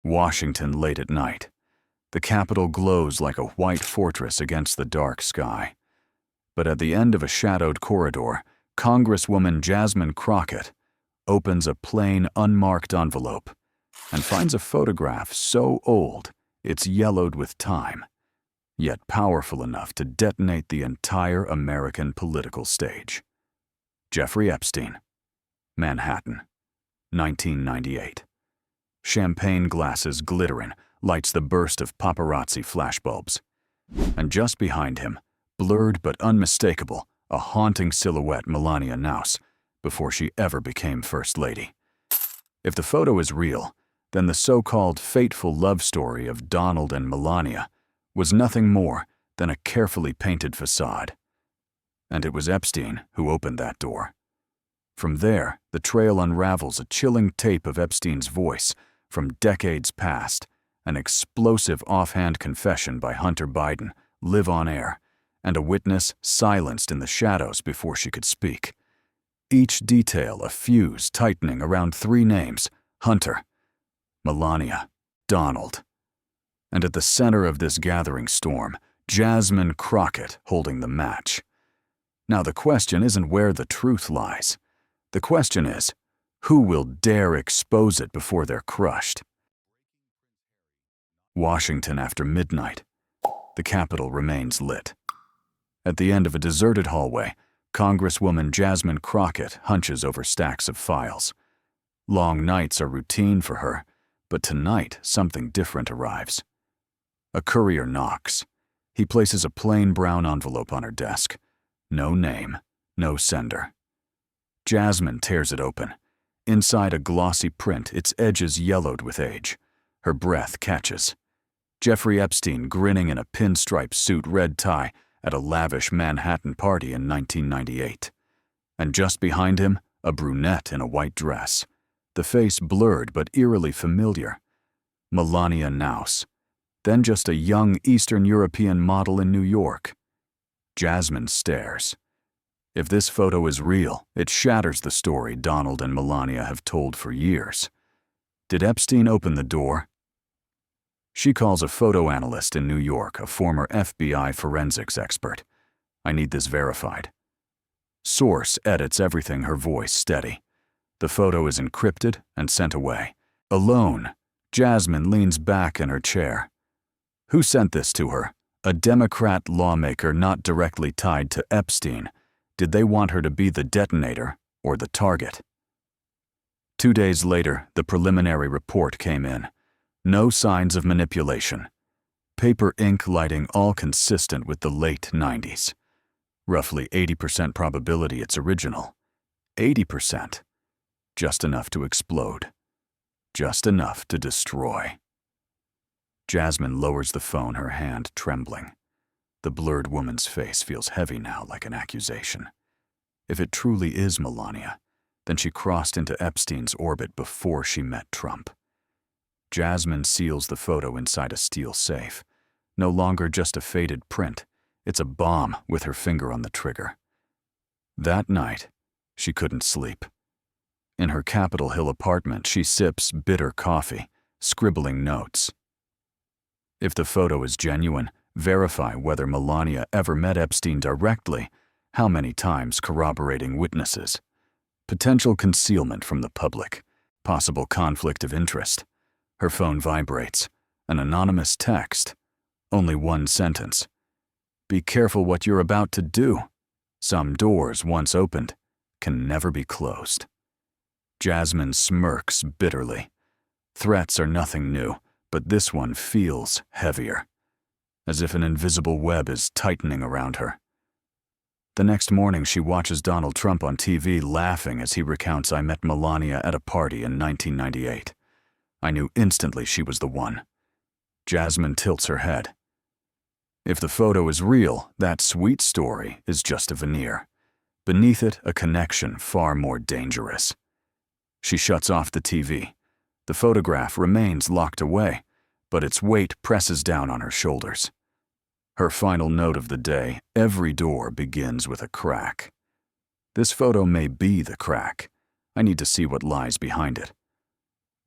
Washington late at night. The Capitol glows like a white fortress against the dark sky. But at the end of a shadowed corridor, Congresswoman Jasmine Crockett opens a plain, unmarked envelope and finds a photograph so old it's yellowed with time, yet powerful enough to detonate the entire American political stage. Jeffrey Epstein, Manhattan, 1998. Champagne glasses glittering lights the burst of paparazzi flashbulbs. And just behind him, blurred but unmistakable, a haunting silhouette Melania Naus, before she ever became First Lady. If the photo is real, then the so-called fateful love story of Donald and Melania was nothing more than a carefully painted facade. And it was Epstein who opened that door. From there, the trail unravels a chilling tape of Epstein's voice from decades past, an explosive offhand confession by Hunter Biden, live on air, and a witness silenced in the shadows before she could speak. Each detail a fuse tightening around three names: Hunter, Melania, Donald. And at the center of this gathering storm, Jasmine Crockett holding the match. Now the question isn't where the truth lies. The question is, who will dare expose it before they're crushed? Washington after midnight. The Capitol remains lit. At the end of a deserted hallway, Congresswoman Jasmine Crockett hunches over stacks of files. Long nights are routine for her, but tonight something different arrives. A courier knocks. He places a plain brown envelope on her desk. No name, no sender. Jasmine tears it open. Inside a glossy print, its edges yellowed with age. Her breath catches. Jeffrey Epstein grinning in a pinstripe suit, red tie, at a lavish Manhattan party in 1998. And just behind him, a brunette in a white dress. The face blurred but eerily familiar. Melania Naus. Then just a young Eastern European model in New York. Jasmine stares. If this photo is real, it shatters the story Donald and Melania have told for years. Did Epstein open the door? She calls a photo analyst in New York, a former FBI forensics expert. I need this verified. Source edits everything, her voice steady. The photo is encrypted and sent away. Alone, Jasmine leans back in her chair. Who sent this to her? A Democrat lawmaker not directly tied to Epstein. Did they want her to be the detonator or the target? 2 days later, the preliminary report came in. No signs of manipulation. Paper ink lighting all consistent with the late 90s. Roughly 80% probability it's original. 80%. Just enough to explode. Just enough to destroy. Jasmine lowers the phone, her hand trembling. The blurred woman's face feels heavy now, like an accusation. If it truly is Melania, then she crossed into Epstein's orbit before she met Trump. Jasmine seals the photo inside a steel safe. No longer just a faded print, it's a bomb with her finger on the trigger. That night, she couldn't sleep. In her Capitol Hill apartment, she sips bitter coffee, scribbling notes. If the photo is genuine, verify whether Melania ever met Epstein directly, how many times, corroborating witnesses. Potential concealment from the public, possible conflict of interest. Her phone vibrates. An anonymous text. Only one sentence. Be careful what you're about to do. Some doors, once opened, can never be closed. Jasmine smirks bitterly. Threats are nothing new, but this one feels heavier. As if an invisible web is tightening around her. The next morning, she watches Donald Trump on TV laughing as he recounts, "I met Melania at a party in 1998. I knew instantly she was the one." Jasmine tilts her head. If the photo is real, that sweet story is just a veneer. Beneath it, a connection far more dangerous. She shuts off the TV. The photograph remains locked away, but its weight presses down on her shoulders. Her final note of the day: every door begins with a crack. This photo may be the crack. I need to see what lies behind it.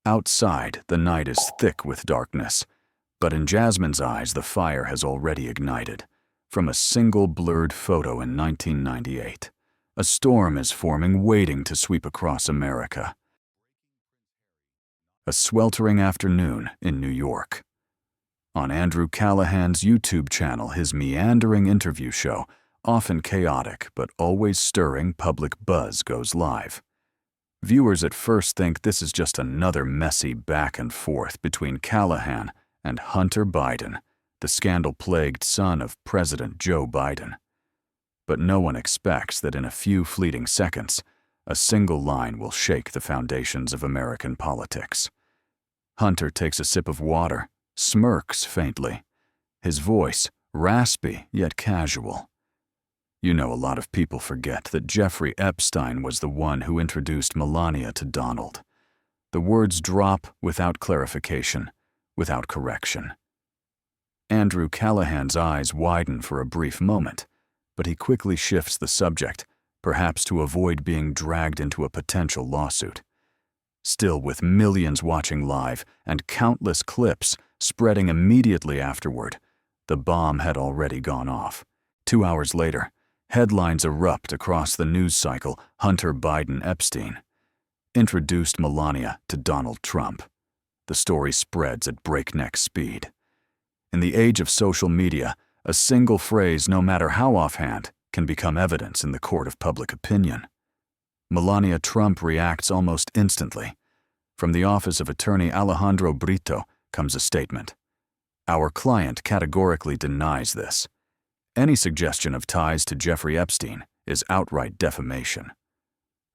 Outside, the night is thick with darkness, but in Jasmine's eyes, the fire has already ignited. From a single blurred photo in 1998, a storm is forming, waiting to sweep across America. A sweltering afternoon in New York. On Andrew Callahan's YouTube channel, his meandering interview show, often chaotic but always stirring public buzz, goes live. Viewers at first think this is just another messy back and forth between Callahan and Hunter Biden, the scandal-plagued son of President Joe Biden. But no one expects that in a few fleeting seconds, a single line will shake the foundations of American politics. Hunter takes a sip of water, smirks faintly, his voice raspy yet casual. You know, a lot of people forget that Jeffrey Epstein was the one who introduced Melania to Donald. The words drop without clarification, without correction. Andrew Callahan's eyes widen for a brief moment, but he quickly shifts the subject, perhaps to avoid being dragged into a potential lawsuit. Still, with millions watching live and countless clips spreading immediately afterward, the bomb had already gone off. 2 hours later, headlines erupt across the news cycle. Hunter Biden Epstein introduced Melania to Donald Trump. The story spreads at breakneck speed. In the age of social media, a single phrase, no matter how offhand, can become evidence in the court of public opinion. Melania Trump reacts almost instantly. From the office of attorney Alejandro Brito comes a statement. Our client categorically denies this. Any suggestion of ties to Jeffrey Epstein is outright defamation.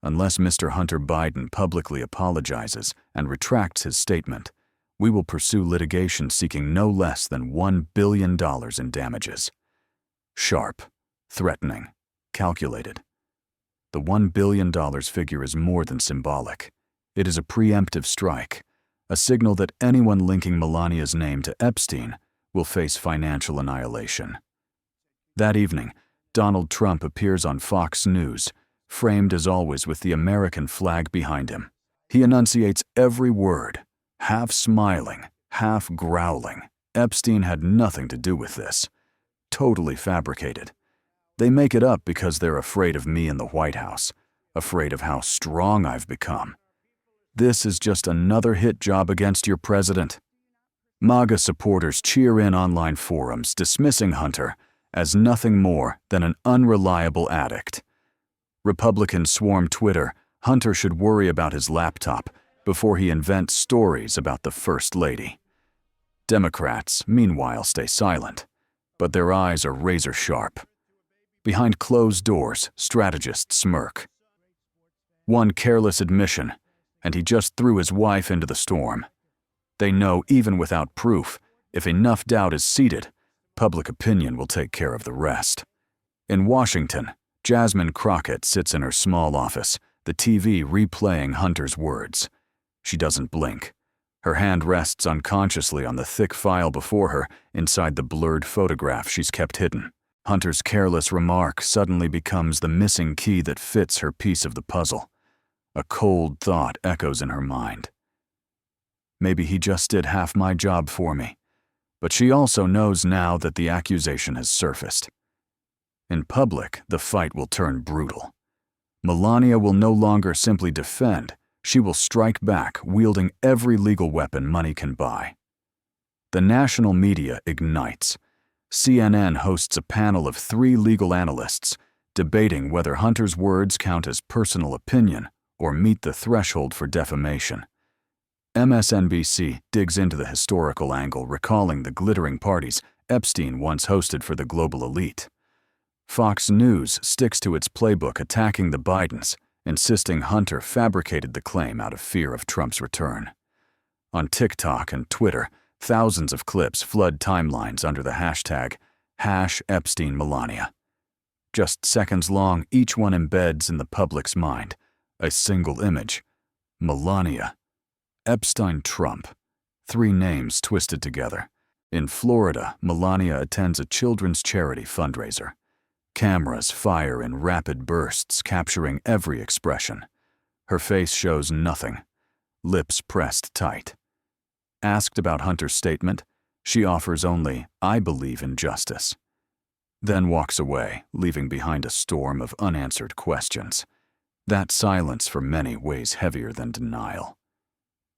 Unless Mr. Hunter Biden publicly apologizes and retracts his statement, we will pursue litigation seeking no less than $1 billion in damages. Sharp, threatening, calculated. The $1 billion figure is more than symbolic. It is a preemptive strike, a signal that anyone linking Melania's name to Epstein will face financial annihilation. That evening, Donald Trump appears on Fox News, framed as always with the American flag behind him. He enunciates every word, half smiling, half growling. Epstein had nothing to do with this. Totally fabricated. They make it up because they're afraid of me in the White House, afraid of how strong I've become. This is just another hit job against your president. MAGA supporters cheer in online forums, dismissing Hunter as nothing more than an unreliable addict. Republicans swarm Twitter. Hunter should worry about his laptop before he invents stories about the First Lady. Democrats, meanwhile, stay silent, but their eyes are razor sharp. Behind closed doors, strategists smirk. One careless admission, and he just threw his wife into the storm. They know, even without proof, if enough doubt is seated, public opinion will take care of the rest. In Washington, Jasmine Crockett sits in her small office, the TV replaying Hunter's words. She doesn't blink. Her hand rests unconsciously on the thick file before her, inside the blurred photograph she's kept hidden. Hunter's careless remark suddenly becomes the missing key that fits her piece of the puzzle. A cold thought echoes in her mind. Maybe he just did half my job for me. But she also knows now that the accusation has surfaced. In public, the fight will turn brutal. Melania will no longer simply defend. She will strike back, wielding every legal weapon money can buy. The national media ignites. CNN hosts a panel of 3 legal analysts debating whether Hunter's words count as personal opinion or meet the threshold for defamation. MSNBC digs into the historical angle, recalling the glittering parties Epstein once hosted for the global elite. Fox News sticks to its playbook, attacking the Bidens, insisting Hunter fabricated the claim out of fear of Trump's return. On TikTok and Twitter, thousands of clips flood timelines under the hashtag #EpsteinMelania. Just seconds long, each one embeds in the public's mind a single image: Melania, Epstein, Trump, 3 names twisted together. In Florida, Melania attends a children's charity fundraiser. Cameras fire in rapid bursts, capturing every expression. Her face shows nothing. lips pressed tight. Asked about Hunter's statement, she offers only, "I believe in justice," then walks away, leaving behind a storm of unanswered questions. That silence for many weighs heavier than denial.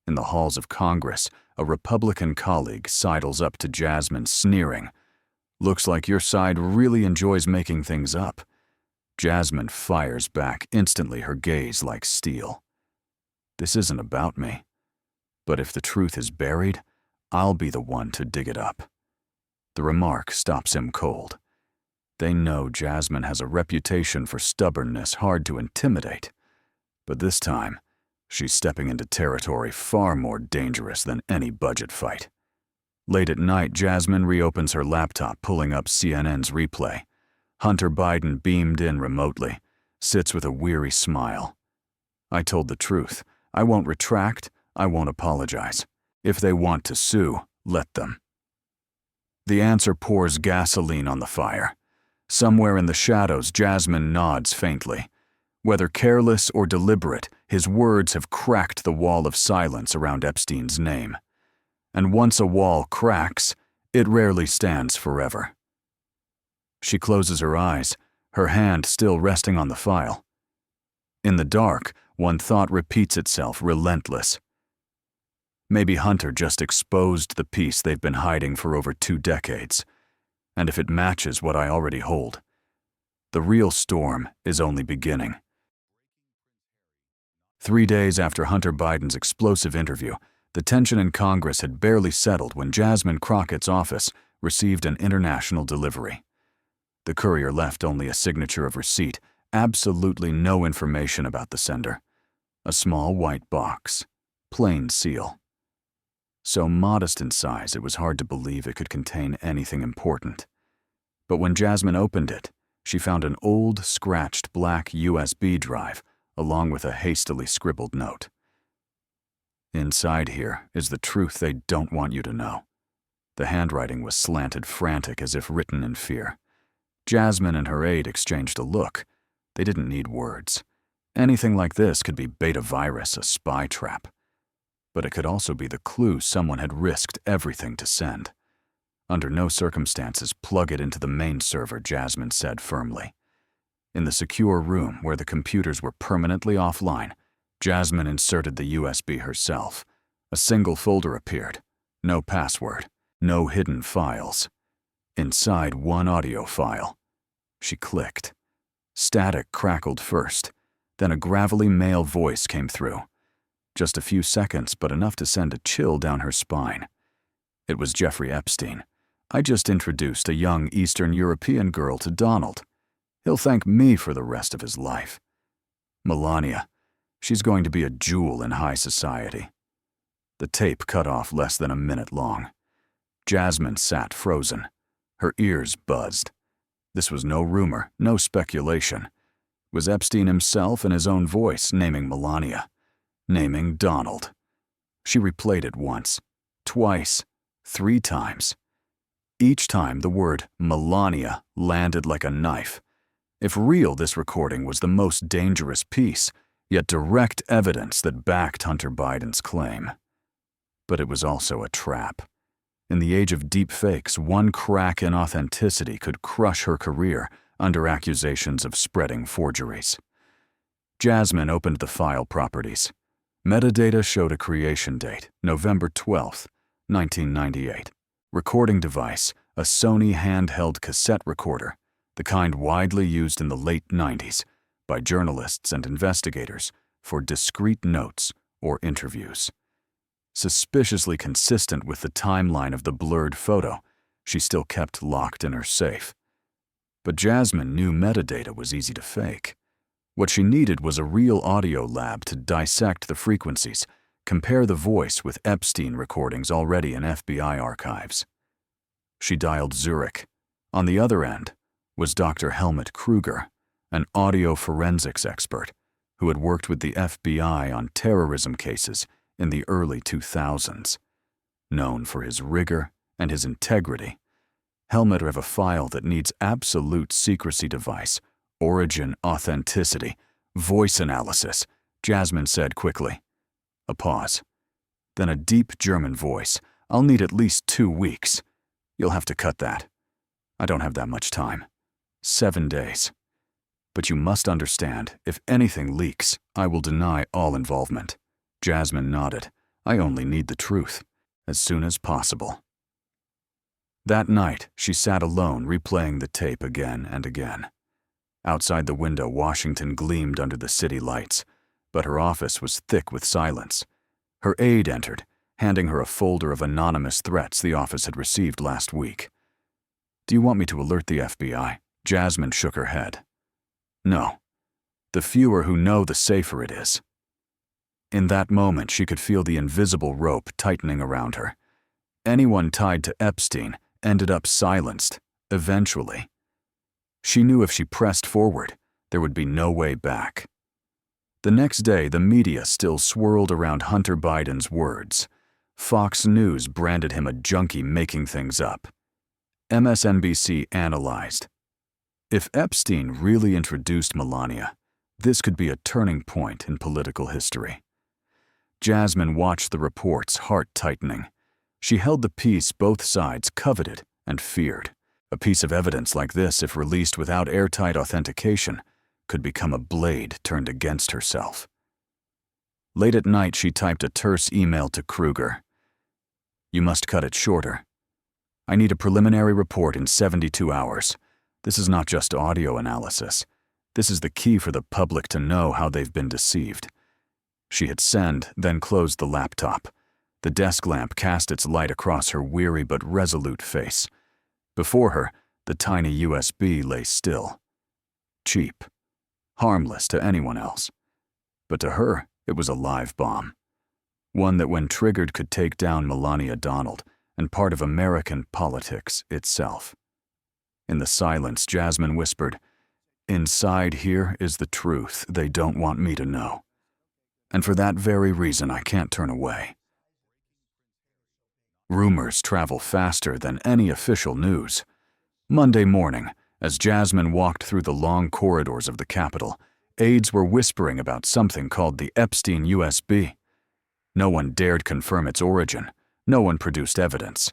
In the halls of Congress, a Republican colleague sidles up to Jasmine, sneering, "Looks like your side really enjoys making things up." Jasmine fires back, instantly her gaze like steel. "This isn't about me. But if the truth is buried, I'll be the one to dig it up." The remark stops him cold. They know Jasmine has a reputation for stubbornness hard to intimidate. But this time, she's stepping into territory far more dangerous than any budget fight. Late at night, Jasmine reopens her laptop, pulling up CNN's replay. Hunter Biden, beamed in remotely, sits with a weary smile. "I told the truth. I won't retract. I won't apologize. If they want to sue, let them." The answer pours gasoline on the fire. Somewhere in the shadows, Jasmine nods faintly. Whether careless or deliberate, his words have cracked the wall of silence around Epstein's name. And once a wall cracks, it rarely stands forever. She closes her eyes, her hand still resting on the file. In the dark, one thought repeats itself, relentless. Maybe Hunter just exposed the piece they've been hiding for over 2 decades. And if it matches what I already hold, the real storm is only beginning. 3 days after Hunter Biden's explosive interview, the tension in Congress had barely settled when Jasmine Crockett's office received an international delivery. The courier left only a signature of receipt, absolutely no information about the sender. A small white box, plain seal. So modest in size, it was hard to believe it could contain anything important. But when Jasmine opened it, she found an old, scratched black USB drive, along with a hastily scribbled note. "Inside here is the truth they don't want you to know." The handwriting was slanted, frantic, as if written in fear. Jasmine and her aide exchanged a look. They didn't need words. Anything like this could be beta virus, a spy trap. But it could also be the clue someone had risked everything to send. "Under no circumstances plug it into the main server," Jasmine said firmly. In the secure room where the computers were permanently offline, Jasmine inserted the USB herself. A single folder appeared. No password, no hidden files. Inside, one audio file. She clicked. Static crackled first, then a gravelly male voice came through. Just a few seconds, but enough to send a chill down her spine. It was Jeffrey Epstein. "I just introduced a young Eastern European girl to Donald. He'll thank me for the rest of his life. Melania, she's going to be a jewel in high society." The tape cut off less than a minute long. Jasmine sat frozen. Her ears buzzed. This was no rumor, no speculation. It was Epstein himself in his own voice naming Melania, naming Donald. She replayed it once, twice, 3 times. Each time the word Melania landed like a knife. If real, this recording was the most dangerous piece, yet direct evidence that backed Hunter Biden's claim. But it was also a trap. In the age of deepfakes, one crack in authenticity could crush her career under accusations of spreading forgeries. Jasmine opened the file properties. Metadata showed a creation date, November 12, 1998. Recording device, a Sony handheld cassette recorder, the kind widely used in the late 90s by journalists and investigators for discreet notes or interviews. Suspiciously consistent with the timeline of the blurred photo, she still kept locked in her safe. But Jasmine knew metadata was easy to fake. What she needed was a real audio lab to dissect the frequencies, compare the voice with Epstein recordings already in FBI archives. She dialed Zurich. On the other end was Dr. Helmut Kruger, an audio forensics expert who had worked with the FBI on terrorism cases in the early 2000s. Known for his rigor and his integrity, Helmut have a file that needs absolute secrecy device, origin authenticity, voice analysis, Jasmine said quickly. A pause. Then a deep German voice. "I'll need at least 2 weeks. You'll have to cut that. I don't have that much time. 7 days. But you must understand, if anything leaks, I will deny all involvement." Jasmine nodded. "I only need the truth. As soon as possible." That night, she sat alone, replaying the tape again and again. Outside the window, Washington gleamed under the city lights, but her office was thick with silence. Her aide entered, handing her a folder of anonymous threats the office had received last week. "Do you want me to alert the FBI?" Jasmine shook her head. "No. The fewer who know, the safer it is." In that moment, she could feel the invisible rope tightening around her. Anyone tied to Epstein ended up silenced, eventually. She knew if she pressed forward, there would be no way back. The next day, the media still swirled around Hunter Biden's words. Fox News branded him a junkie making things up. MSNBC analyzed. If Epstein really introduced Melania, this could be a turning point in political history. Jasmine watched the reports, heart tightening. She held the piece both sides coveted and feared. A piece of evidence like this, if released without airtight authentication, could become a blade turned against herself. Late at night, she typed a terse email to Kruger. "You must cut it shorter. I need a preliminary report in 72 hours. This is not just audio analysis. This is the key for the public to know how they've been deceived." She hit send, then closed the laptop. The desk lamp cast its light across her weary but resolute face. Before her, the tiny USB lay still. Cheap. Harmless to anyone else. But to her, it was a live bomb. One that, when triggered, could take down Melania Donald and part of American politics itself. In the silence, Jasmine whispered, "Inside here is the truth they don't want me to know. And for that very reason, I can't turn away." Rumors travel faster than any official news. Monday morning, as Jasmine walked through the long corridors of the Capitol, aides were whispering about something called the Epstein USB. No one dared confirm its origin. No one produced evidence.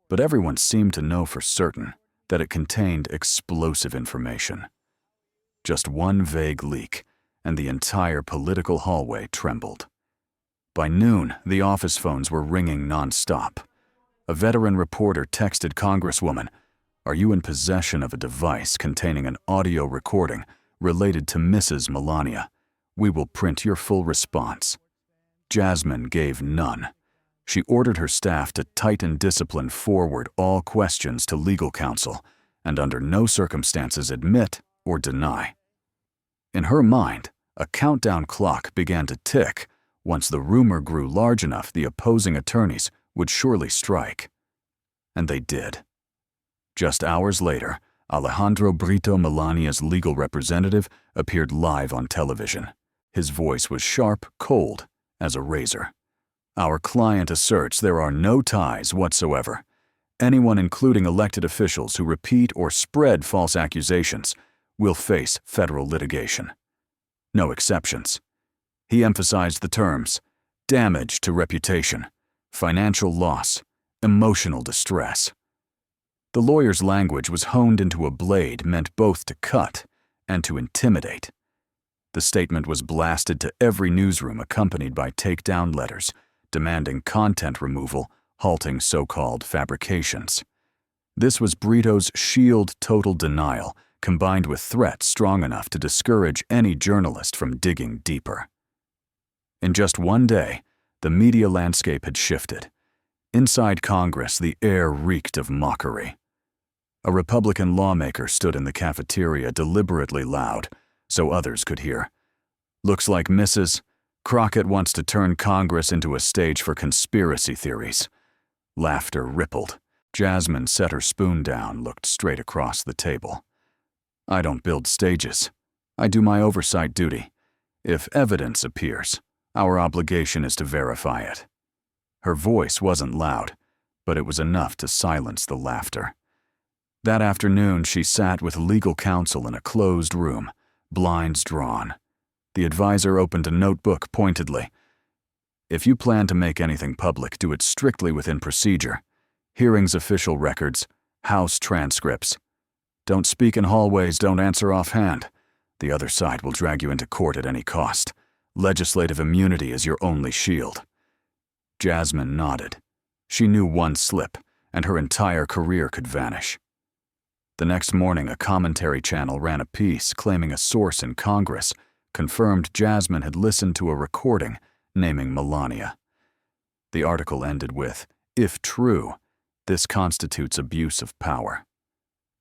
But everyone seemed to know for certain that it contained explosive information. Just one vague leak, and the entire political hallway trembled. By noon, the office phones were ringing nonstop. A veteran reporter texted Congresswoman, "Are you in possession of a device containing an audio recording related to Mrs. Melania? We will print your full response." Jasmine gave none. She ordered her staff to tighten discipline, forward all questions to legal counsel, and under no circumstances admit or deny. In her mind, a countdown clock began to tick. Once the rumor grew large enough, the opposing attorneys would surely strike. And they did. Just hours later, Alejandro Brito, Melania's legal representative, appeared live on television. His voice was sharp, cold as a razor. "Our client asserts there are no ties whatsoever. Anyone, including elected officials, who repeat or spread false accusations will face federal litigation. No exceptions." He emphasized the terms damage to reputation, financial loss, emotional distress. The lawyer's language was honed into a blade meant both to cut and to intimidate. The statement was blasted to every newsroom, accompanied by takedown letters demanding content removal, halting so-called fabrications. This was Brito's shield total denial, combined with threats strong enough to discourage any journalist from digging deeper. In just one day, the media landscape had shifted. Inside Congress, the air reeked of mockery. A Republican lawmaker stood in the cafeteria, deliberately loud, so others could hear. "Looks like Mrs. Crockett wants to turn Congress into a stage for conspiracy theories." Laughter rippled. Jasmine set her spoon down, looked straight across the table. "I don't build stages. I do my oversight duty. If evidence appears, our obligation is to verify it." Her voice wasn't loud, but it was enough to silence the laughter. That afternoon, she sat with legal counsel in a closed room, blinds drawn. The advisor opened a notebook pointedly. If you plan to make anything public, do it strictly within procedure. Hearings, official records, House transcripts. Don't speak in hallways, don't answer offhand. The other side will drag you into court at any cost. Legislative immunity is your only shield." Jasmine nodded. She knew one slip, and her entire career could vanish. The next morning, a commentary channel ran a piece claiming a source in Congress confirmed Jasmine had listened to a recording naming Melania. The article ended with, "If true, this constitutes abuse of power."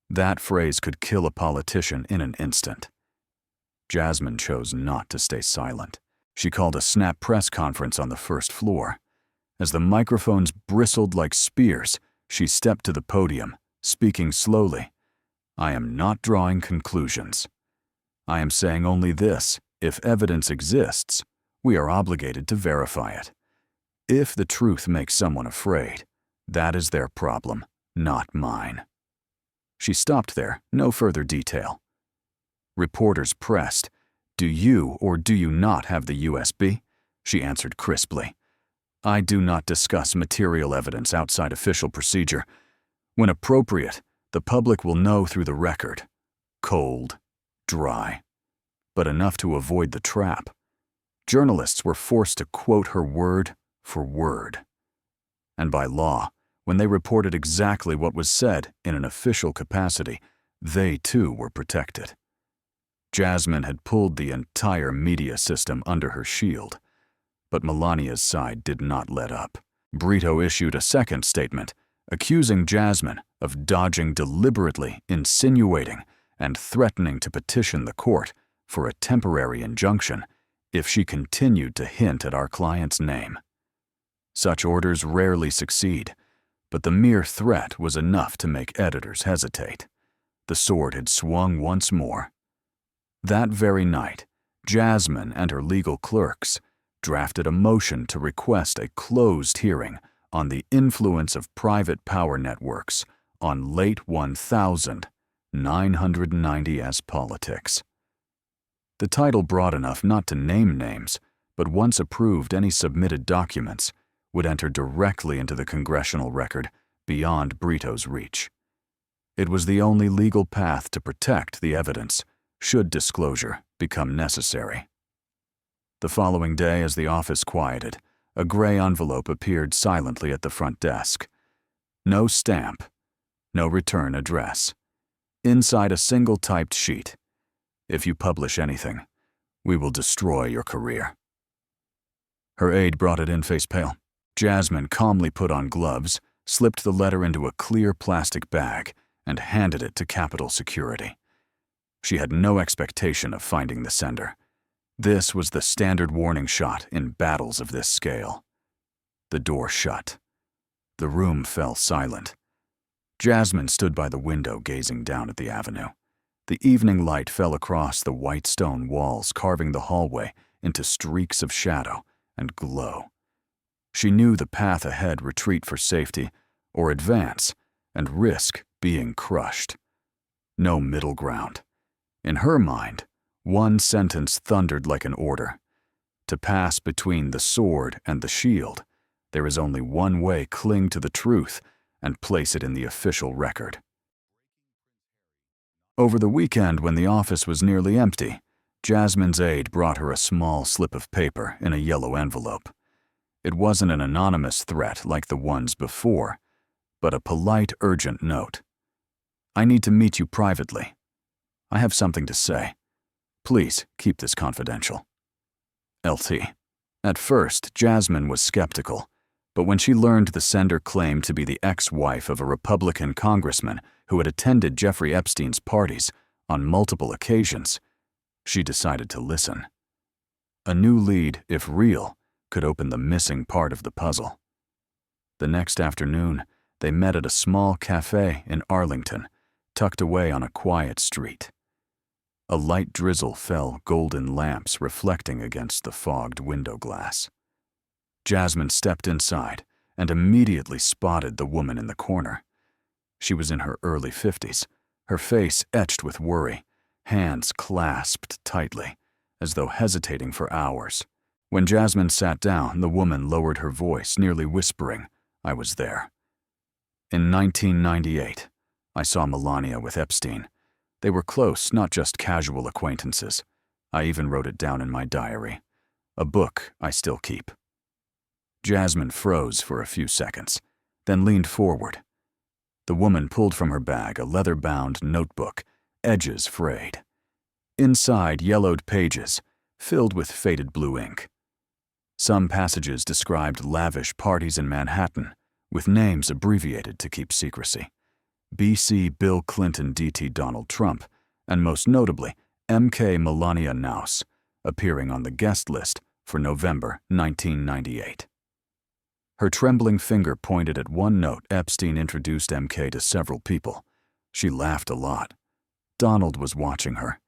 That phrase could kill a politician in an instant. Jasmine chose not to stay silent. She called a snap press conference on the first floor. As the microphones bristled like spears, she stepped to the podium, speaking slowly. "I am not drawing conclusions. I am saying only this: if evidence exists, we are obligated to verify it. If the truth makes someone afraid, that is their problem, not mine." She stopped there, no further detail. Reporters pressed, "Do you or do you not have the USB?" She answered crisply, "I do not discuss material evidence outside official procedure. When appropriate, the public will know through the record. Cold, dry, but enough to avoid the trap." Journalists were forced to quote her word for word. And by law, when they reported exactly what was said in an official capacity, they too were protected. Jasmine had pulled the entire media system under her shield, but Melania's side did not let up. Brito issued a second statement, accusing Jasmine of dodging deliberately, insinuating, and threatening to petition the court for a temporary injunction if she continued to hint at our client's name. Such orders rarely succeed, but the mere threat was enough to make editors hesitate. The sword had swung once more. That very night, Jasmine and her legal clerks drafted a motion to request a closed hearing on the influence of private power networks on late 1990s politics. The title broad enough not to name names, but once approved, any submitted documents would enter directly into the congressional record beyond Brito's reach. It was the only legal path to protect the evidence, should disclosure become necessary. The following day, as the office quieted, a gray envelope appeared silently at the front desk. No stamp, no return address. Inside a single typed sheet: "If you publish anything, we will destroy your career." Her aide brought it in face pale. Jasmine calmly put on gloves, slipped the letter into a clear plastic bag, and handed it to Capitol Security. She had no expectation of finding the sender. This was the standard warning shot in battles of this scale. The door shut. The room fell silent. Jasmine stood by the window gazing down at the avenue. The evening light fell across the white stone walls, carving the hallway into streaks of shadow and glow. She knew the path ahead: retreat for safety, or advance and risk being crushed. No middle ground. In her mind, one sentence thundered like an order: to pass between the sword and the shield, there is only one way: cling to the truth and place it in the official record. Over the weekend, when the office was nearly empty, Jasmine's aide brought her a small slip of paper in a yellow envelope. It wasn't an anonymous threat like the ones before, but a polite, urgent note. "I need to meet you privately. I have something to say. Please keep this confidential. LT." At first, Jasmine was skeptical, but when she learned the sender claimed to be the ex-wife of a Republican congressman who had attended Jeffrey Epstein's parties on multiple occasions, she decided to listen. A new lead, if real, could open the missing part of the puzzle. The next afternoon, they met at a small cafe in Arlington, tucked away on a quiet street. A light drizzle fell, golden lamps reflecting against the fogged window glass. Jasmine stepped inside and immediately spotted the woman in the corner. She was in her early 50s, her face etched with worry, hands clasped tightly, as though hesitating for hours. When Jasmine sat down, the woman lowered her voice, nearly whispering, "I was there." In 1998, I saw Melania with Epstein. They were close, not just casual acquaintances. I even wrote it down in my diary, a book I still keep. Jasmine froze for a few seconds, then leaned forward. The woman pulled from her bag a leather-bound notebook, edges frayed. Inside, yellowed pages, filled with faded blue ink. Some passages described lavish parties in Manhattan, with names abbreviated to keep secrecy. B.C. Bill Clinton, D.T. Donald Trump, and most notably, M.K. Melania Naus, appearing on the guest list for November 1998. Her trembling finger pointed at one note Epstein introduced M.K. to several people. She laughed a lot. Donald was watching her.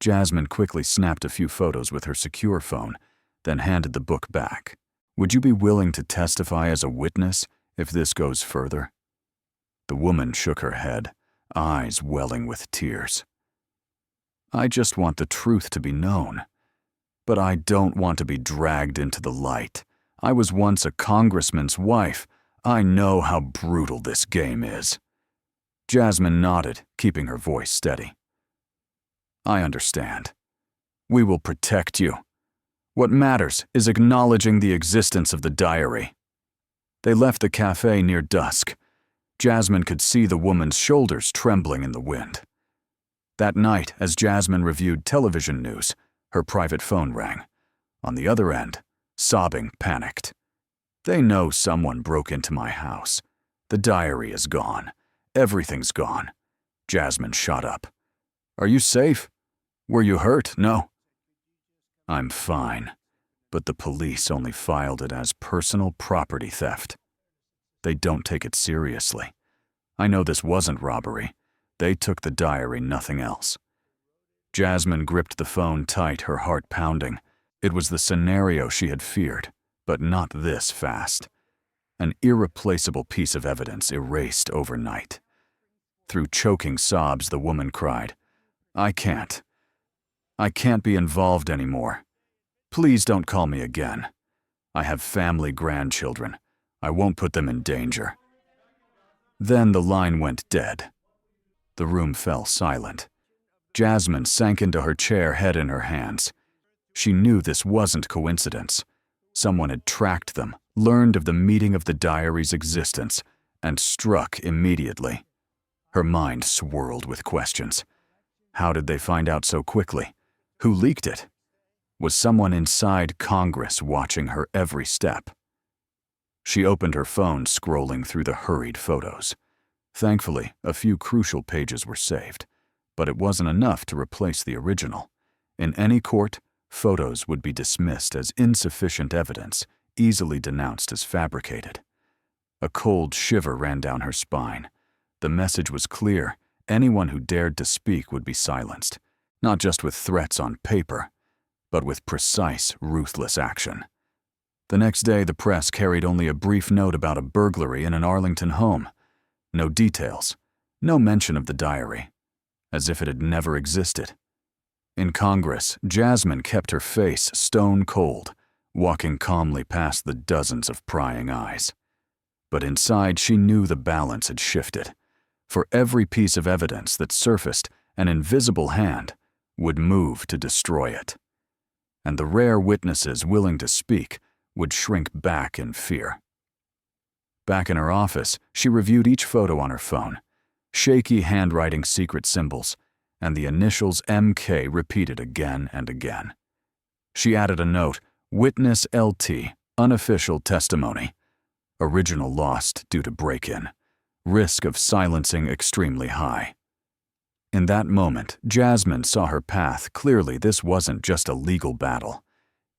Jasmine quickly snapped a few photos with her secure phone, then handed the book back. "Would you be willing to testify as a witness if this goes further?" The woman shook her head, eyes welling with tears. "I just want the truth to be known. But I don't want to be dragged into the light. I was once a congressman's wife. I know how brutal this game is." Jasmine nodded, keeping her voice steady. "I understand. We will protect you. What matters is acknowledging the existence of the diary." They left the cafe near dusk. Jasmine could see the woman's shoulders trembling in the wind. That night, as Jasmine reviewed television news, her private phone rang. On the other end, sobbing, panicked. "They know someone broke into my house. The diary is gone. Everything's gone." Jasmine shot up. "Are you safe? Were you hurt?" "No." "I'm fine, but the police only filed it as personal property theft. They don't take it seriously. I know this wasn't robbery. They took the diary, nothing else." Jasmine gripped the phone tight, her heart pounding. It was the scenario she had feared, but not this fast. An irreplaceable piece of evidence erased overnight. Through choking sobs, the woman cried, I can't be involved anymore. Please don't call me again. I have family grandchildren. I won't put them in danger." Then the line went dead. The room fell silent. Jasmine sank into her chair, head in her hands. She knew this wasn't coincidence. Someone had tracked them, learned of the meeting of the diary's existence, and struck immediately. Her mind swirled with questions. How did they find out so quickly? Who leaked it? Was someone inside Congress watching her every step? She opened her phone, scrolling through the hurried photos. Thankfully, a few crucial pages were saved, but it wasn't enough to replace the original. In any court, photos would be dismissed as insufficient evidence, easily denounced as fabricated. A cold shiver ran down her spine. The message was clear. Anyone who dared to speak would be silenced, not just with threats on paper, but with precise, ruthless action. The next day, the press carried only a brief note about a burglary in an Arlington home. No details, no mention of the diary, as if it had never existed. In Congress, Jasmine kept her face stone cold, walking calmly past the dozens of prying eyes. But inside, she knew the balance had shifted. For every piece of evidence that surfaced, an invisible hand would move to destroy it. And the rare witnesses willing to speak would shrink back in fear. Back in her office, she reviewed each photo on her phone. Shaky handwriting, secret symbols, and the initials MK repeated again and again. She added a note, Witness LT, unofficial testimony. Original lost due to break-in. Risk of silencing extremely high. In that moment, Jasmine saw her path clearly. This wasn't just a legal battle.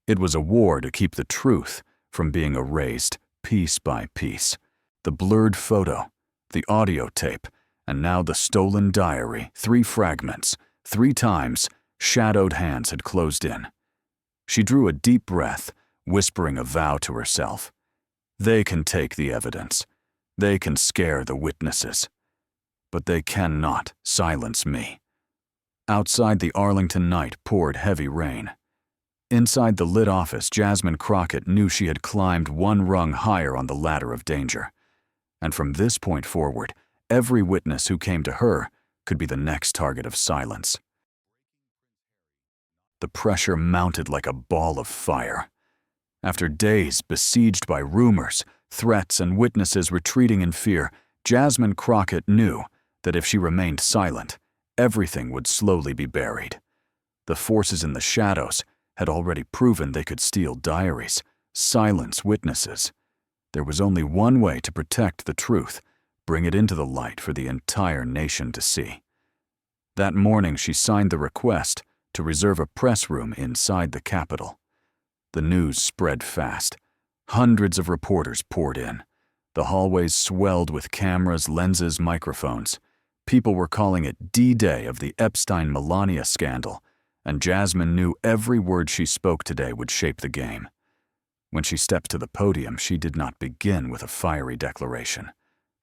It was a war to keep the truth from being erased piece by piece. The blurred photo, the audio tape, and now the stolen diary, 3 fragments, 3 times, shadowed hands had closed in. She drew a deep breath, whispering a vow to herself. They can take the evidence. They can scare the witnesses. But they cannot silence me. Outside, the Arlington night poured heavy rain. Inside the lit office, Jasmine Crockett knew she had climbed one rung higher on the ladder of danger. And from this point forward, every witness who came to her could be the next target of silence. The pressure mounted like a ball of fire. After days besieged by rumors, threats, and witnesses retreating in fear, Jasmine Crockett knew that if she remained silent, everything would slowly be buried. The forces in the shadows had already proven they could steal diaries, silence witnesses. There was only one way to protect the truth, bring it into the light for the entire nation to see. That morning, she signed the request to reserve a press room inside the Capitol. The news spread fast. Hundreds of reporters poured in. The hallways swelled with cameras, lenses, microphones. People were calling it D-Day of the Epstein-Melania scandal, and Jasmine knew every word she spoke today would shape the game. When she stepped to the podium, she did not begin with a fiery declaration.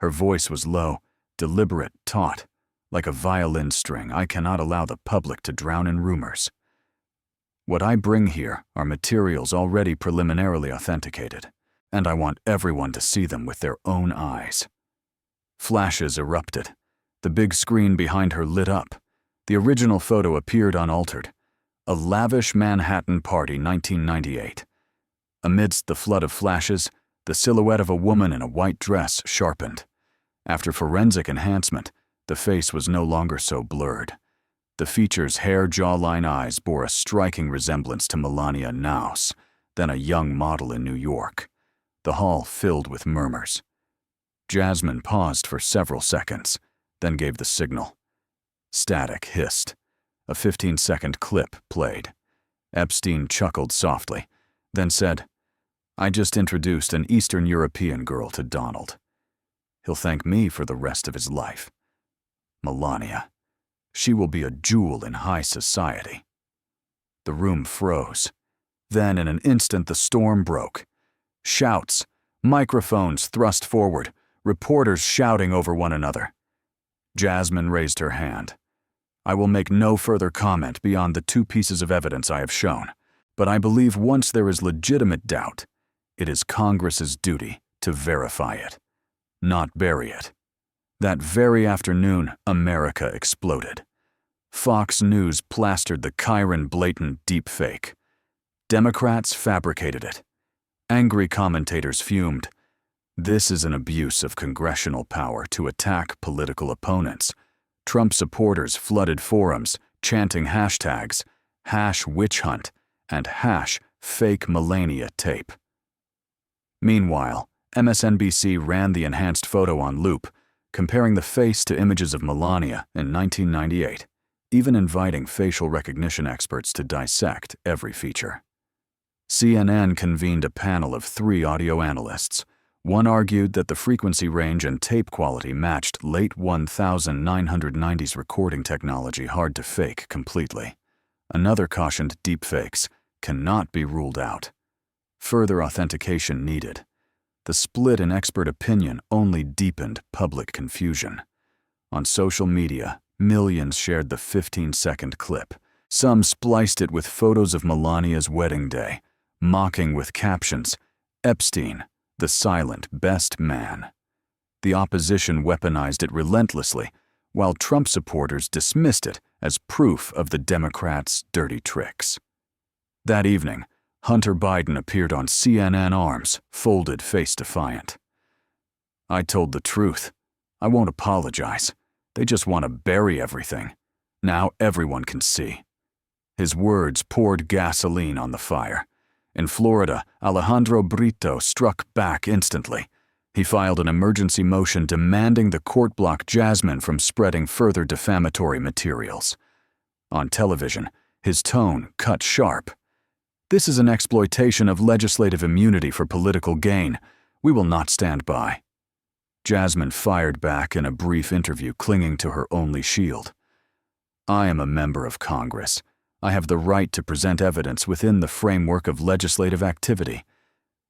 Her voice was low, deliberate, taut. Like a violin string, I cannot allow the public to drown in rumors. What I bring here are materials already preliminarily authenticated, and I want everyone to see them with their own eyes. Flashes erupted. The big screen behind her lit up. The original photo appeared unaltered. A lavish Manhattan party, 1998. Amidst the flood of flashes, the silhouette of a woman in a white dress sharpened. After forensic enhancement, the face was no longer so blurred. The features, hair, jawline, eyes bore a striking resemblance to Melania Naus, then a young model in New York. The hall filled with murmurs. Jasmine paused for several seconds, then gave the signal. Static hissed. A 15-second clip played. Epstein chuckled softly, then said, "I just introduced an Eastern European girl to Donald. He'll thank me for the rest of his life. Melania. She will be a jewel in high society." The room froze. Then in an instant the storm broke. Shouts, microphones thrust forward, reporters shouting over one another. Jasmine raised her hand. "I will make no further comment beyond the 2 pieces of evidence I have shown, but I believe once there is legitimate doubt, it is Congress's duty to verify it, not bury it." That very afternoon, America exploded. Fox News plastered the Chiron blatant deepfake. Democrats fabricated it. Angry commentators fumed. This is an abuse of congressional power to attack political opponents. Trump supporters flooded forums, chanting hashtags, #witchhunt and #fake Melania tape. Meanwhile, MSNBC ran the enhanced photo on loop, comparing the face to images of Melania in 1998, even inviting facial recognition experts to dissect every feature. CNN convened a panel of 3 audio analysts. One argued that the frequency range and tape quality matched late 1990s recording technology hard to fake completely. Another cautioned deepfakes cannot be ruled out. Further authentication needed. The split in expert opinion only deepened public confusion. On social media, millions shared the 15-second clip. Some spliced it with photos of Melania's wedding day, mocking with captions, "Epstein, the silent best man." The opposition weaponized it relentlessly, while Trump supporters dismissed it as proof of the Democrats' dirty tricks. That evening, Hunter Biden appeared on CNN Arms, folded face defiant. "I told the truth. I won't apologize. They just want to bury everything. Now everyone can see." His words poured gasoline on the fire. In Florida, Alejandro Brito struck back instantly. He filed an emergency motion demanding the court block Jasmine from spreading further defamatory materials. On television, his tone cut sharp. "This is an exploitation of legislative immunity for political gain. We will not stand by." Jasmine fired back in a brief interview, clinging to her only shield. "I am a member of Congress. I have the right to present evidence within the framework of legislative activity.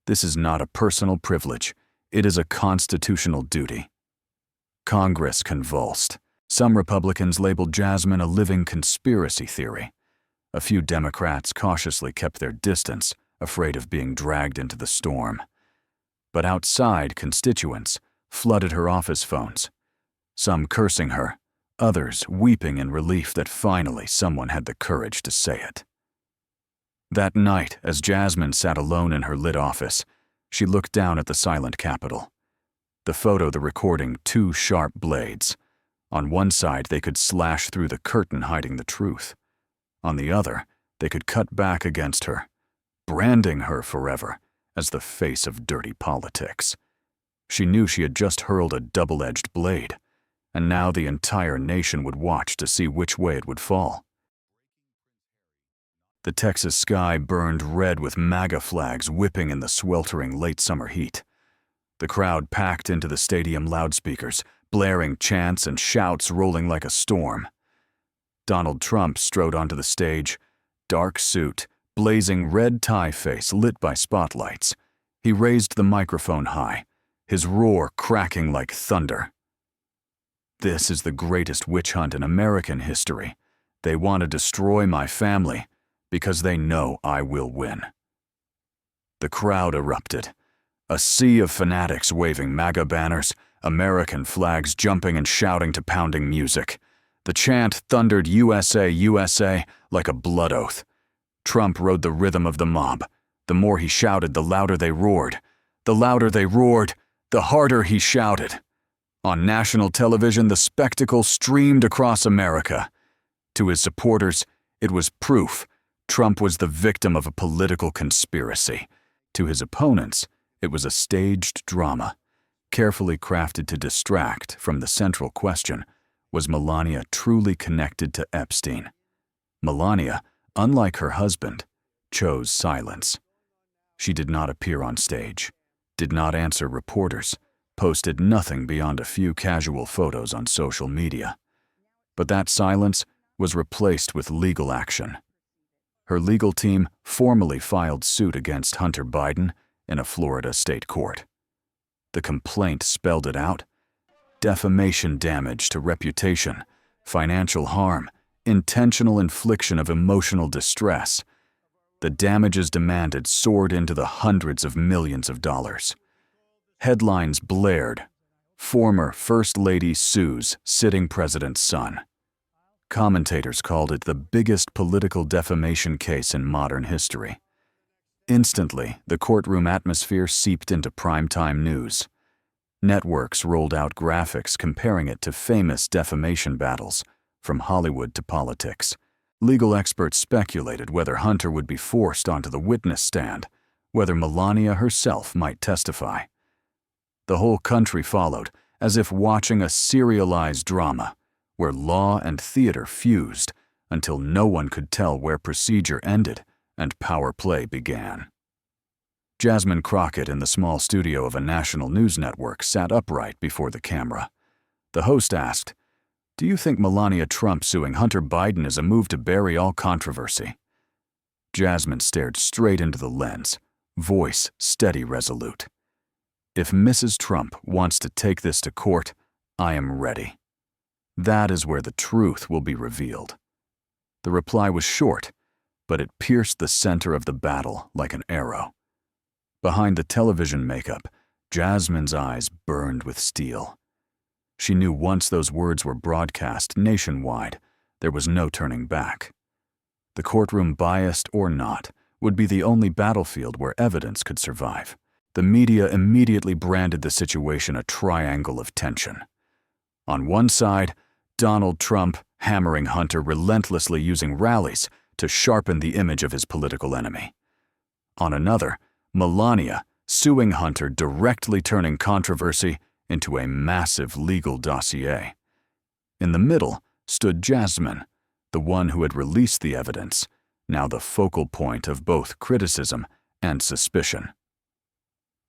This is not a personal privilege. It is a constitutional duty." Congress convulsed. Some Republicans labeled Jasmine a living conspiracy theory. A few Democrats cautiously kept their distance, afraid of being dragged into the storm. But outside, constituents flooded her office phones, some cursing her, others weeping in relief that finally someone had the courage to say it. That night, as Jasmine sat alone in her lit office, she looked down at the silent Capitol. The photo, the recording, two sharp blades. On one side, they could slash through the curtain hiding the truth. On the other, they could cut back against her, branding her forever as the face of dirty politics. She knew she had just hurled a double-edged blade, and now the entire nation would watch to see which way it would fall. The Texas sky burned red with MAGA flags whipping in the sweltering late summer heat. The crowd packed into the stadium loudspeakers, blaring chants and shouts rolling like a storm. Donald Trump strode onto the stage, dark suit, blazing red tie face lit by spotlights. He raised the microphone high, his roar cracking like thunder. "This is the greatest witch hunt in American history. They want to destroy my family because they know I will win." The crowd erupted, a sea of fanatics waving MAGA banners, American flags jumping and shouting to pounding music. The chant thundered USA, USA like a blood oath. Trump rode the rhythm of the mob. The more he shouted, the louder they roared. The louder they roared, the harder he shouted. On national television, the spectacle streamed across America. To his supporters, it was proof Trump was the victim of a political conspiracy. To his opponents, it was a staged drama, carefully crafted to distract from the central question: was Melania truly connected to Epstein? Melania, unlike her husband, chose silence. She did not appear on stage, did not answer reporters, posted nothing beyond a few casual photos on social media. But that silence was replaced with legal action. Her legal team formally filed suit against Hunter Biden in a Florida state court. The complaint spelled it out: defamation, damage to reputation, financial harm, intentional infliction of emotional distress. The damages demanded soared into the hundreds of millions of dollars. Headlines blared: "Former First Lady sues sitting president's son." Commentators called it the biggest political defamation case in modern history. Instantly, the courtroom atmosphere seeped into primetime news. Networks rolled out graphics comparing it to famous defamation battles, from Hollywood to politics. Legal experts speculated whether Hunter would be forced onto the witness stand, whether Melania herself might testify. The whole country followed, as if watching a serialized drama, where law and theater fused until no one could tell where procedure ended and power play began. Jasmine Crockett in the small studio of a national news network sat upright before the camera. The host asked, "Do you think Melania Trump suing Hunter Biden is a move to bury all controversy?" Jasmine stared straight into the lens, voice steady, resolute. "If Mrs. Trump wants to take this to court, I am ready. That is where the truth will be revealed." The reply was short, but it pierced the center of the battle like an arrow. Behind the television makeup, Jasmine's eyes burned with steel. She knew once those words were broadcast nationwide, there was no turning back. The courtroom, biased or not, would be the only battlefield where evidence could survive. The media immediately branded the situation a triangle of tension. On one side, Donald Trump hammering Hunter, relentlessly using rallies to sharpen the image of his political enemy. On another, Melania suing Hunter, directly turning controversy into a massive legal dossier. In the middle stood Jasmine, the one who had released the evidence, now the focal point of both criticism and suspicion.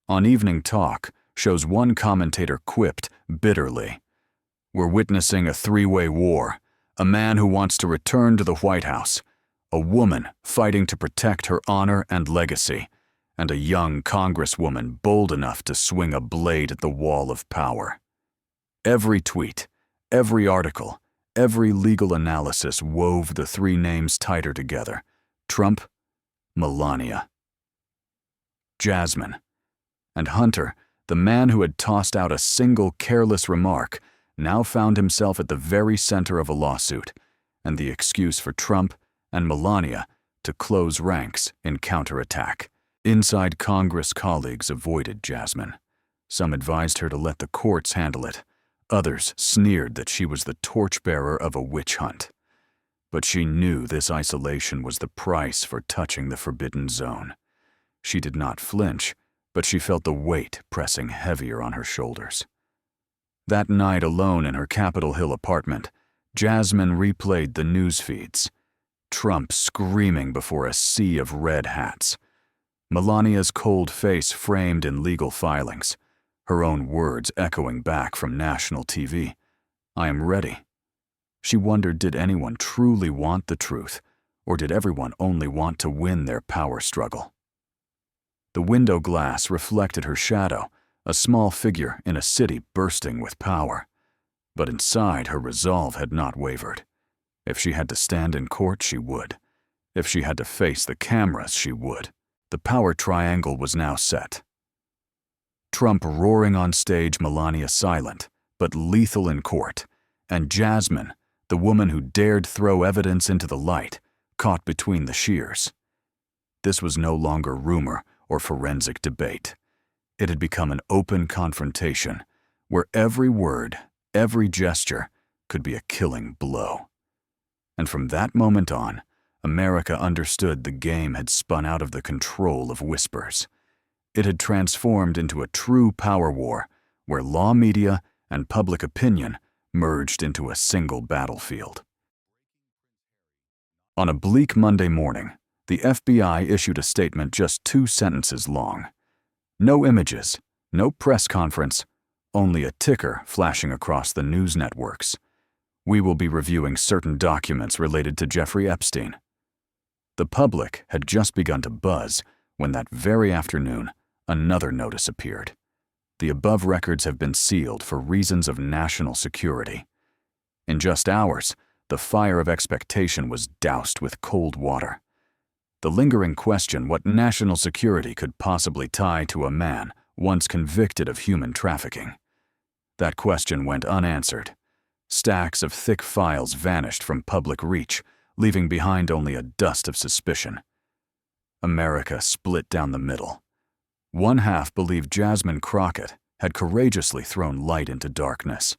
On Evening Talk, shows one commentator quipped bitterly, "We're witnessing a three-way war, a man who wants to return to the White House, a woman fighting to protect her honor and legacy, and a young congresswoman bold enough to swing a blade at the wall of power." Every tweet, every article, Every legal analysis wove the three names tighter together: Trump, Melania, Jasmine. And Hunter, the man who had tossed out a single careless remark, now found himself at the very center of a lawsuit, and the excuse for Trump and Melania to close ranks in counterattack. Inside Congress, colleagues avoided Jasmine. Some advised her to let the courts handle it. Others sneered that she was the torchbearer of a witch hunt. But she knew this isolation was the price for touching the forbidden zone. She did not flinch, but she felt the weight pressing heavier on her shoulders. That night, alone in her Capitol Hill apartment, Jasmine replayed the news feeds. Trump screaming before a sea of red hats. Melania's cold face framed in legal filings. Her own words echoing back from national TV. "I am ready." She wondered, did anyone truly want the truth, or did everyone only want to win their power struggle? The window glass reflected her shadow, a small figure in a city bursting with power. But inside, her resolve had not wavered. If she had to stand in court, she would. If she had to face the cameras, she would. The power triangle was now set. Trump roaring on stage, Melania silent, but lethal in court, and Jasmine, the woman who dared throw evidence into the light, caught between the shears. This was no longer rumor or forensic debate. It had become an open confrontation, where every word, every gesture, could be a killing blow. And from that moment on, America understood the game had spun out of the control of whispers. It had transformed into a true power war, where law, media, and public opinion merged into a single battlefield. On a bleak Monday morning, the FBI issued a statement just 2 sentences long. No images, no press conference, only a ticker flashing across the news networks. "We will be reviewing certain documents related to Jeffrey Epstein." The public had just begun to buzz when that very afternoon, another notice appeared. The above records have been sealed for reasons of national security. In just hours, the fire of expectation was doused with cold water. The lingering question what national security could possibly tie to a man once convicted of human trafficking. That question went unanswered. Stacks of thick files vanished from public reach, leaving behind only a dust of suspicion. America split down the middle. One half believed Jasmine Crockett had courageously thrown light into darkness.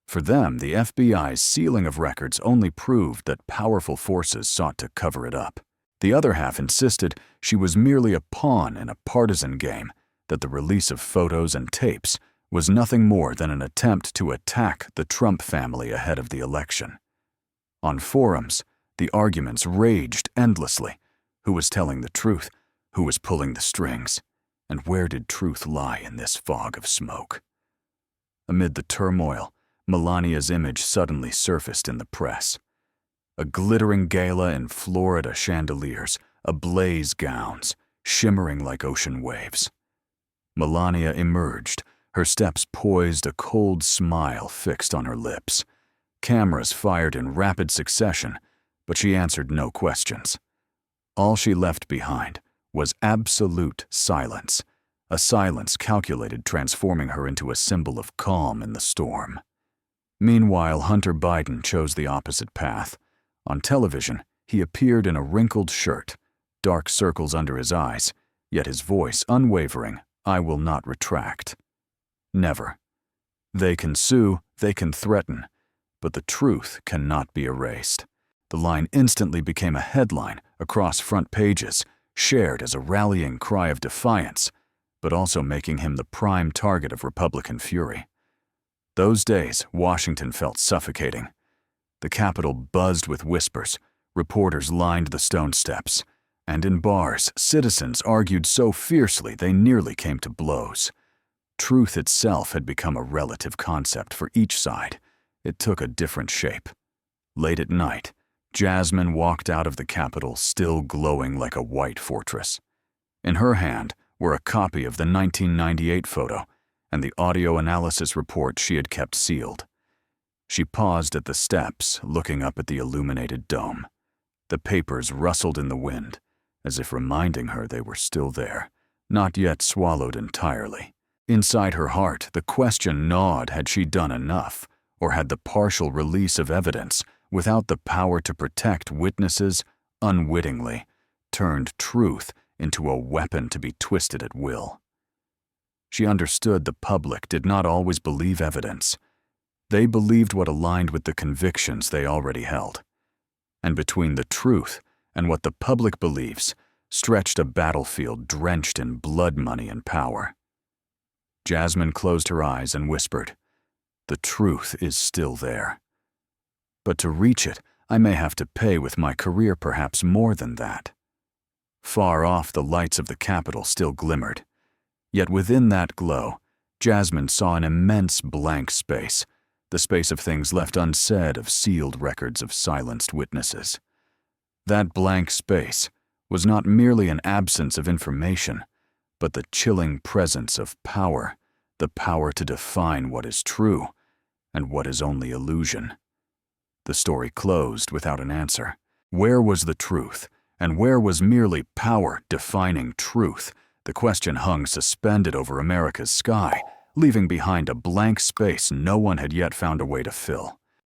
For them, the FBI's sealing of records only proved that powerful forces sought to cover it up. The other half insisted she was merely a pawn in a partisan game, that the release of photos and tapes was nothing more than an attempt to attack the Trump family ahead of the election. On forums, the arguments raged endlessly. Who was telling the truth? Who was pulling the strings? And where did truth lie in this fog of smoke? Amid the turmoil, Melania's image suddenly surfaced in the press. A glittering gala in Florida chandeliers, ablaze gowns, shimmering like ocean waves. Melania emerged, her steps poised, a cold smile fixed on her lips. Cameras fired in rapid succession, but she answered no questions. All she left behind was absolute silence, a silence calculated transforming her into a symbol of calm in the storm. Meanwhile, Hunter Biden chose the opposite path. On television, he appeared in a wrinkled shirt, dark circles under his eyes, yet his voice unwavering, "I will not retract." Never. They can sue, they can threaten, but the truth cannot be erased. The line instantly became a headline across front pages, shared as a rallying cry of defiance, but also making him the prime target of Republican fury. Those days, Washington felt suffocating. The Capitol buzzed with whispers, reporters lined the stone steps, and in bars, citizens argued so fiercely they nearly came to blows. Truth itself had become a relative concept for each side. It took a different shape. Late at night, Jasmine walked out of the Capitol still glowing like a white fortress. In her hand were a copy of the 1998 photo and the audio analysis report she had kept sealed. She paused at the steps, looking up at the illuminated dome. The papers rustled in the wind, as if reminding her they were still there, not yet swallowed entirely. Inside her heart, the question gnawed: had she done enough, or had the partial release of evidence, without the power to protect witnesses, unwittingly turned truth into a weapon to be twisted at will? She understood the public did not always believe evidence. They believed what aligned with the convictions they already held. And between the truth and what the public believes stretched a battlefield drenched in blood money and power. Jasmine closed her eyes and whispered, "The truth is still there. But to reach it, I may have to pay with my career, perhaps more than that." Far off, the lights of the Capitol still glimmered. Yet within that glow, Jasmine saw an immense blank space, the space of things left unsaid, of sealed records of silenced witnesses. That blank space was not merely an absence of information, but the chilling presence of power, the power to define what is true and what is only illusion. The story closed without an answer. Where was the truth, and where was merely power defining truth? The question hung suspended over America's sky, leaving behind a blank space no one had yet found a way to fill.